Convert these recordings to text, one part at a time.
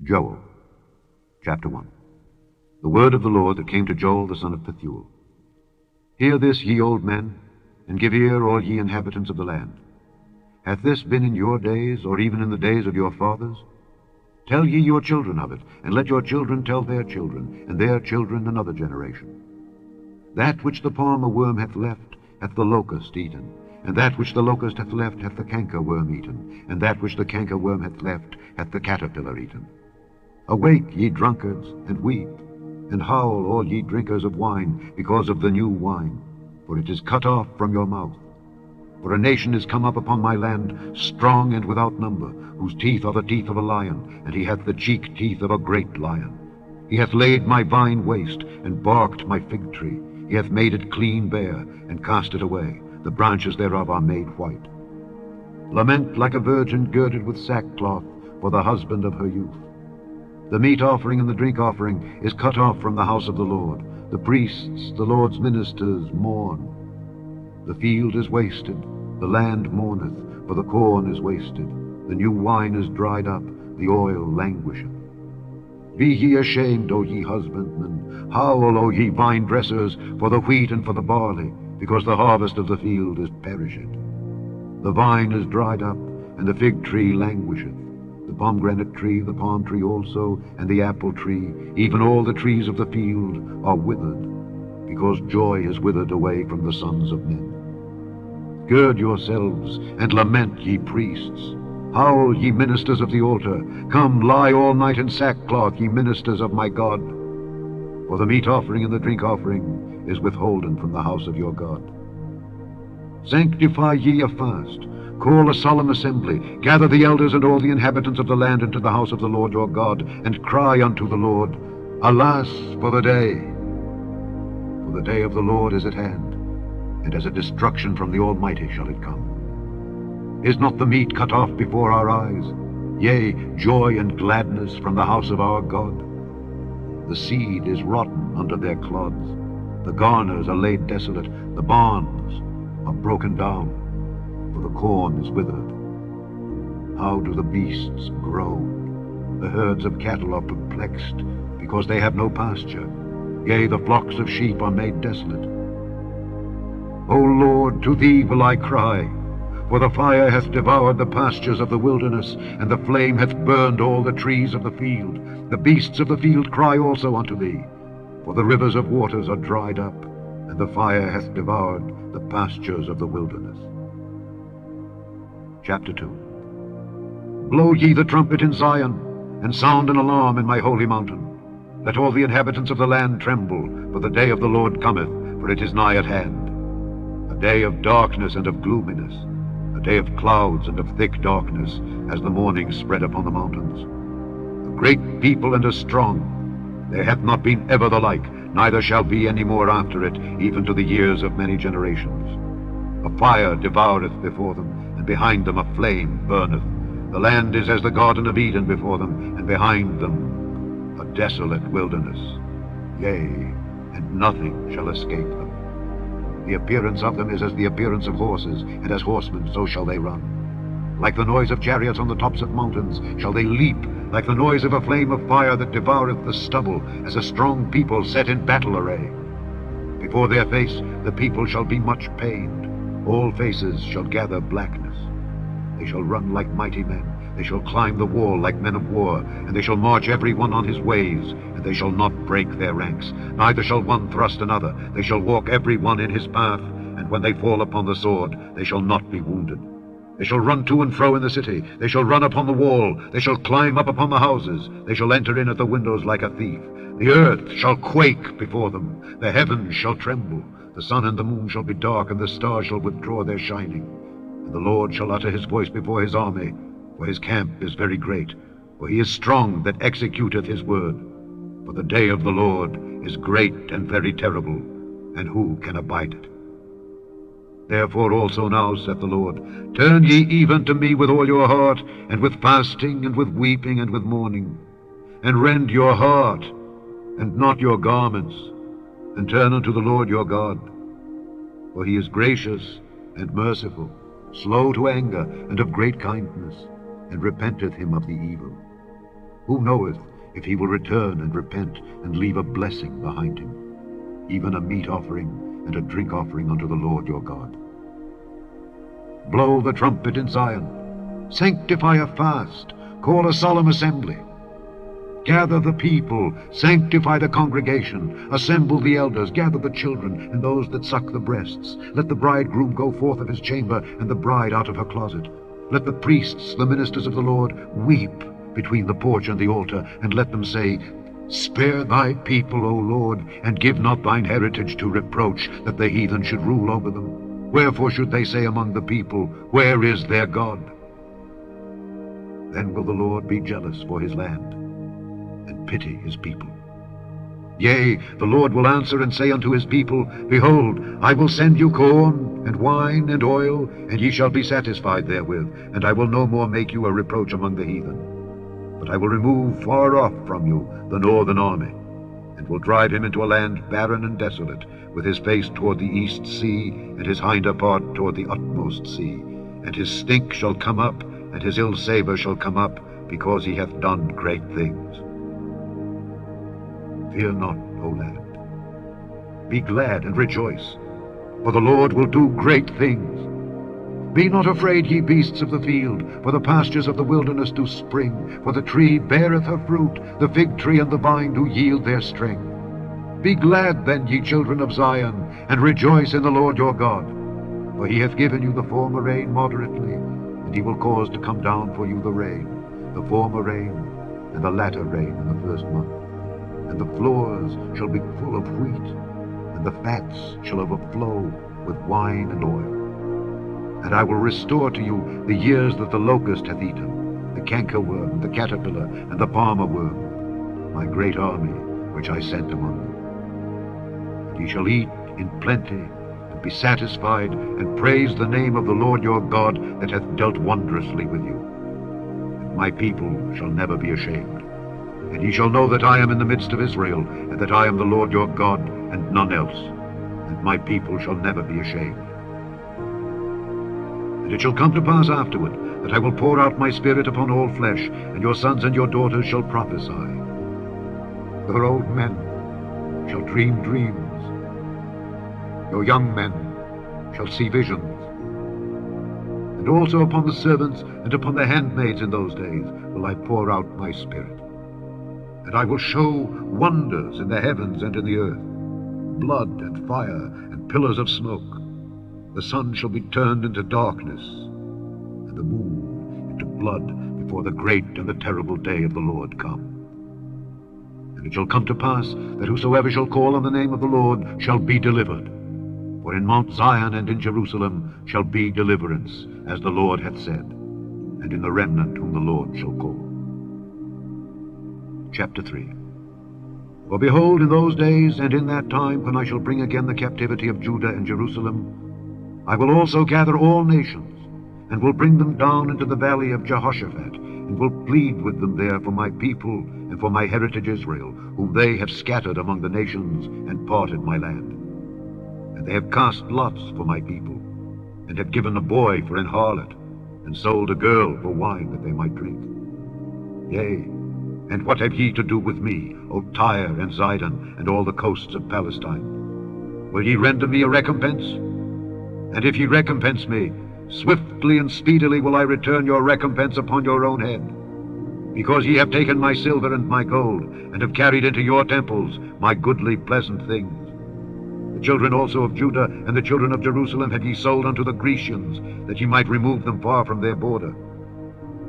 Joel, chapter 1. The word of the Lord that came to Joel the son of Pethuel. Hear this, ye old men, and give ear, all ye inhabitants of the land. Hath this been in your days, or even in the days of your fathers? Tell ye your children of it, and let your children tell their children, and their children another generation. That which the palmer worm hath left, hath the locust eaten, and that which the locust hath left, hath the cankerworm eaten, and that which the cankerworm hath left, hath the caterpillar eaten. Awake, ye drunkards, and weep, and howl, all ye drinkers of wine, because of the new wine, for it is cut off from your mouth. For a nation is come up upon my land, strong and without number, whose teeth are the teeth of a lion, and he hath the cheek teeth of a great lion. He hath laid my vine waste, and barked my fig tree. He hath made it clean bare, and cast it away. The branches thereof are made white. Lament like a virgin girded with sackcloth for the husband of her youth. The meat offering and the drink offering is cut off from the house of the Lord. The priests, the Lord's ministers, mourn. The field is wasted, the land mourneth, for the corn is wasted. The new wine is dried up, the oil languisheth. Be ye ashamed, O ye husbandmen. Howl, O ye vine dressers, for the wheat and for the barley, because the harvest of the field is perished. The vine is dried up, and the fig tree languisheth. The pomegranate tree, the palm tree also, and the apple tree, even all the trees of the field, are withered, because joy is withered away from the sons of men. Gird yourselves, and lament, ye priests. Howl, ye ministers of the altar. Come, lie all night in sackcloth, ye ministers of my God. For the meat offering and the drink offering is withholden from the house of your God. Sanctify ye a fast. Call a solemn assembly. Gather the elders and all the inhabitants of the land into the house of the Lord your God, and cry unto the Lord, Alas for the day! For the day of the Lord is at hand, and as a destruction from the Almighty shall it come. Is not the meat cut off before our eyes? Yea, joy and gladness from the house of our God? The seed is rotten under their clods. The garners are laid desolate. The barns are broken down, for the corn is withered. How do the beasts groan? The herds of cattle are perplexed, because they have no pasture. Yea, the flocks of sheep are made desolate. O Lord, to thee will I cry, for the fire hath devoured the pastures of the wilderness, and the flame hath burned all the trees of the field. The beasts of the field cry also unto thee, for the rivers of waters are dried up, and the fire hath devoured the pastures of the wilderness. Chapter 2. Blow ye the trumpet in Zion, and sound an alarm in my holy mountain. Let all the inhabitants of the land tremble, for the day of the Lord cometh, for it is nigh at hand. A day of darkness and of gloominess, a day of clouds and of thick darkness, as the morning spread upon the mountains. A great people and a strong, there hath not been ever the like, neither shall be any more after it, even to the years of many generations. A fire devoureth before them, and behind them a flame burneth. The land is as the Garden of Eden before them, and behind them a desolate wilderness. Yea, and nothing shall escape them. The appearance of them is as the appearance of horses, and as horsemen so shall they run. Like the noise of chariots on the tops of mountains shall they leap, like the noise of a flame of fire that devoureth the stubble, as a strong people set in battle array. Before their face the people shall be much pained. All faces shall gather blackness. They shall run like mighty men. They shall climb the wall like men of war, and they shall march every one on his ways, and they shall not break their ranks. Neither shall one thrust another. They shall walk every one in his path, and when they fall upon the sword, they shall not be wounded. They shall run to and fro in the city. They shall run upon the wall. They shall climb up upon the houses. They shall enter in at the windows like a thief. The earth shall quake before them. The heavens shall tremble. The sun and the moon shall be dark, and the stars shall withdraw their shining. And the Lord shall utter his voice before his army, for his camp is very great. For he is strong that executeth his word. For the day of the Lord is great and very terrible, and who can abide it? Therefore also now, saith the Lord, turn ye even to me with all your heart, and with fasting, and with weeping, and with mourning. And rend your heart, and not your garments, and turn unto the Lord your God. For he is gracious and merciful, slow to anger, and of great kindness, and repenteth him of the evil. Who knoweth if he will return and repent and leave a blessing behind him, even a meat offering and a drink offering unto the Lord your God? Blow the trumpet in Zion, sanctify a fast, call a solemn assembly. Gather the people, sanctify the congregation, assemble the elders, gather the children and those that suck the breasts. Let the bridegroom go forth of his chamber, and the bride out of her closet. Let the priests, the ministers of the Lord, weep between the porch and the altar, and let them say, Spare thy people, O Lord, and give not thine heritage to reproach, that the heathen should rule over them. Wherefore should they say among the people, Where is their God? Then will the Lord be jealous for his land, and pity his people. Yea, the Lord will answer and say unto his people, Behold, I will send you corn, and wine, and oil, and ye shall be satisfied therewith, and I will no more make you a reproach among the heathen. But I will remove far off from you the northern army, and will drive him into a land barren and desolate, with his face toward the east sea, and his hinder part toward the utmost sea. And his stink shall come up, and his ill savour shall come up, because he hath done great things. Fear not, O land. Be glad and rejoice, for the Lord will do great things. Be not afraid, ye beasts of the field, for the pastures of the wilderness do spring, for the tree beareth her fruit, the fig tree and the vine do yield their strength. Be glad then, ye children of Zion, and rejoice in the Lord your God. For he hath given you the former rain moderately, and he will cause to come down for you the rain, the former rain, and the latter rain in the first month. And the floors shall be full of wheat, and the fats shall overflow with wine and oil. And I will restore to you the years that the locust hath eaten, the cankerworm, the caterpillar, and the palmer worm, my great army which I sent among you. And ye shall eat in plenty, and be satisfied, and praise the name of the Lord your God, that hath dealt wondrously with you. And my people shall never be ashamed. And ye shall know that I am in the midst of Israel, and that I am the Lord your God, and none else. And my people shall never be ashamed. And it shall come to pass afterward, that I will pour out my spirit upon all flesh, and your sons and your daughters shall prophesy. Your old men shall dream dreams. Your young men shall see visions. And also upon the servants and upon the handmaids in those days will I pour out my spirit. And I will show wonders in the heavens and in the earth, blood and fire and pillars of smoke. The sun shall be turned into darkness, and the moon into blood, before the great and the terrible day of the Lord come. And it shall come to pass that whosoever shall call on the name of the Lord shall be delivered. For in Mount Zion and in Jerusalem shall be deliverance, as the Lord hath said, and in the remnant whom the Lord shall call. Chapter 3. For behold, in those days and in that time, when I shall bring again the captivity of Judah and Jerusalem, I will also gather all nations, and will bring them down into the valley of Jehoshaphat, and will plead with them there for my people and for my heritage Israel, whom they have scattered among the nations and parted my land. And they have cast lots for my people, and have given a boy for an harlot, and sold a girl for wine that they might drink. Yea, and what have ye to do with me, O Tyre and Zidon, and all the coasts of Palestine? Will ye render me a recompense? And if ye recompense me, swiftly and speedily will I return your recompense upon your own head. Because ye have taken my silver and my gold, and have carried into your temples my goodly pleasant things. The children also of Judah and the children of Jerusalem have ye sold unto the Grecians, that ye might remove them far from their border.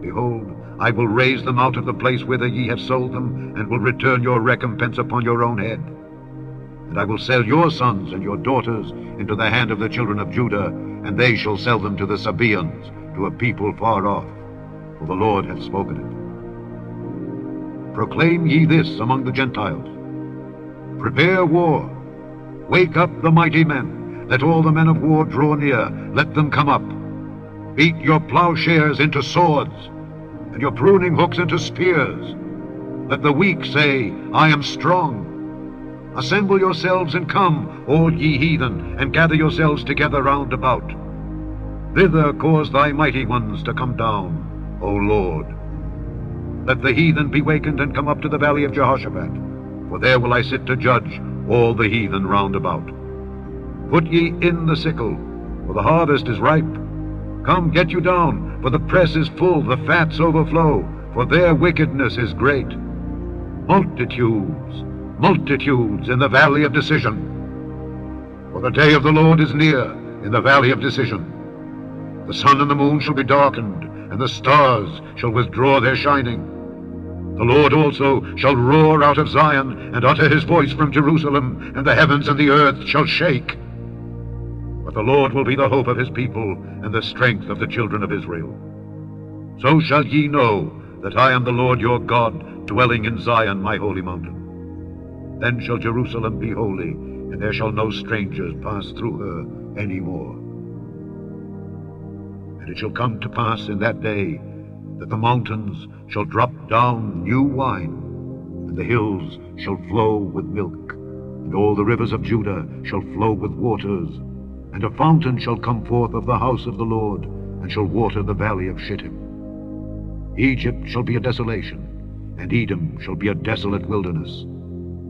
Behold, I will raise them out of the place whither ye have sold them, and will return your recompense upon your own head. And I will sell your sons and your daughters into the hand of the children of Judah, and they shall sell them to the Sabaeans, to a people far off, for the Lord hath spoken it. Proclaim ye this among the Gentiles. Prepare war. Wake up the mighty men. Let all the men of war draw near. Let them come up. Beat your plowshares into swords, and your pruning hooks into spears. Let the weak say, I am strong. Assemble yourselves and come, all ye heathen, and gather yourselves together round about. Thither cause thy mighty ones to come down, O Lord. let the heathen be wakened and come up to the valley of Jehoshaphat, for there will I sit to judge all the heathen round about. Put ye in the sickle, for the harvest is ripe. Come, get you down, for the press is full, the fats overflow, for their wickedness is great. Multitudes, multitudes in the valley of decision. For the day of the Lord is near in the valley of decision. The sun and the moon shall be darkened, and the stars shall withdraw their shining. The Lord also shall roar out of Zion, and utter his voice from Jerusalem, and the heavens and the earth shall shake. But the Lord will be the hope of his people, and the strength of the children of Israel. So shall ye know that I am the Lord your God, dwelling in Zion my holy mountain. Then shall Jerusalem be holy, and there shall no strangers pass through her any more. And it shall come to pass in that day that the mountains shall drop down new wine, and the hills shall flow with milk, and all the rivers of Judah shall flow with waters, and a fountain shall come forth of the house of the Lord, and shall water the valley of Shittim. Egypt shall be a desolation, and Edom shall be a desolate wilderness,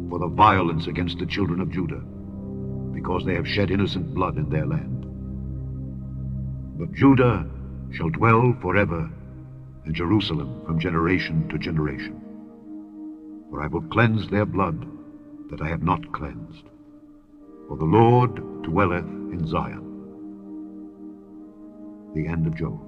for the violence against the children of Judah, because they have shed innocent blood in their land. But Judah shall dwell forever, and Jerusalem from generation to generation. For I will cleanse their blood that I have not cleansed, for the Lord dwelleth in Zion. The end of Job.